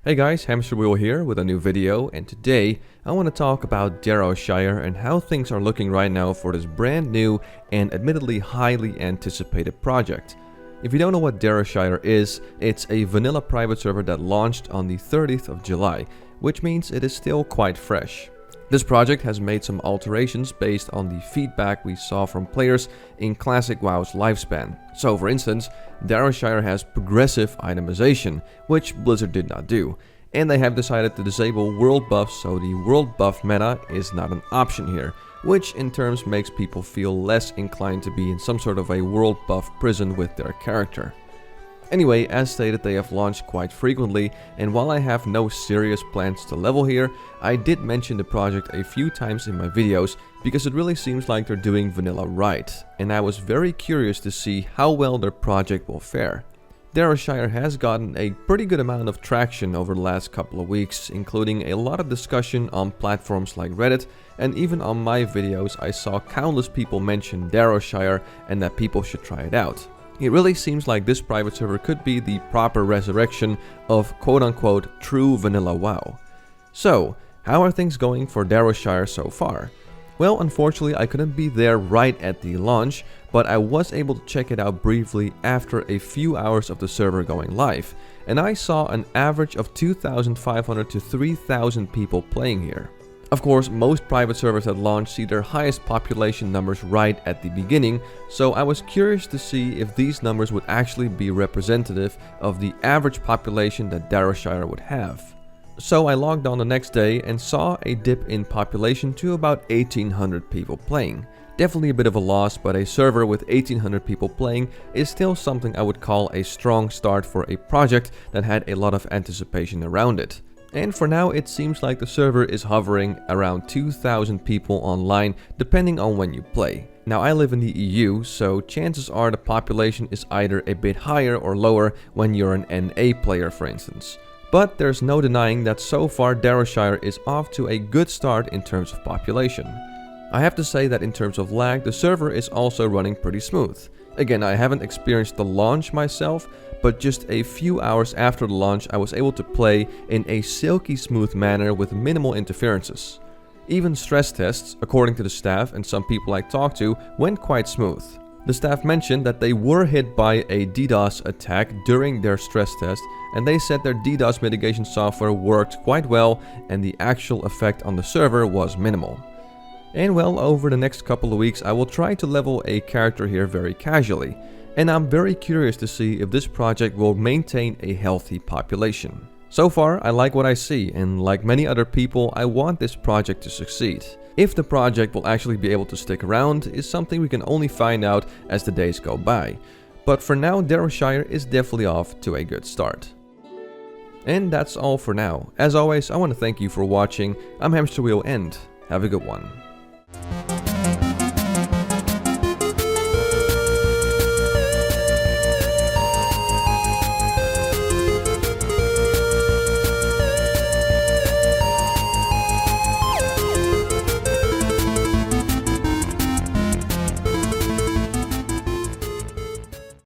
Hey guys, Hamsterwheel here with a new video, and today I want to talk about Darrowshire and how things are looking right now for this brand new and admittedly highly anticipated project. If you don't know what Darrowshire is, it's a vanilla private server that launched on the 30th of July, which means it is still quite fresh. This project has made some alterations based on the feedback we saw from players in Classic WoW's lifespan. So for instance, Darrowshire has progressive itemization, which Blizzard did not do, and they have decided to disable world buffs, so the world buff meta is not an option here, which in turns makes people feel less inclined to be in some sort of a world buff prison with their character. Anyway, as stated, they have launched quite frequently, and while I have no serious plans to level here, I did mention the project a few times in my videos because it really seems like they're doing vanilla right, and I was very curious to see how well their project will fare. Darrowshire has gotten a pretty good amount of traction over the last couple of weeks, including a lot of discussion on platforms like Reddit, and even on my videos I saw countless people mention Darrowshire and that people should try it out. It really seems like this private server could be the proper resurrection of quote-unquote true vanilla WoW. So, how are things going for Darrowshire so far? Well, unfortunately I couldn't be there right at the launch, but I was able to check it out briefly after a few hours of the server going live, and I saw an average of 2,500 to 3,000 people playing here. Of course, most private servers at launch see their highest population numbers right at the beginning, so I was curious to see if these numbers would actually be representative of the average population that Darrowshire would have. So I logged on the next day and saw a dip in population to about 1,800 people playing. Definitely a bit of a loss, but a server with 1,800 people playing is still something I would call a strong start for a project that had a lot of anticipation around it. And for now it seems like the server is hovering around 2,000 people online depending on when you play. Now I live in the EU, so chances are the population is either a bit higher or lower when you're an NA player, for instance. But there's no denying that so far Darrowshire is off to a good start in terms of population. I have to say that in terms of lag, the server is also running pretty smooth. Again, I haven't experienced the launch myself, but just a few hours after the launch I was able to play in a silky smooth manner with minimal interferences. Even stress tests, according to the staff and some people I talked to, went quite smooth. The staff mentioned that they were hit by a DDoS attack during their stress test, and they said their DDoS mitigation software worked quite well and the actual effect on the server was minimal. And well, over the next couple of weeks I will try to level a character here very casually, and I'm very curious to see if this project will maintain a healthy population. So far I like what I see, and like many other people I want this project to succeed. If the project will actually be able to stick around is something we can only find out as the days go by, but for now Darrowshire is definitely off to a good start. And that's all for now. As always, I want to thank you for watching. I'm Hamsterwheel and have a good one.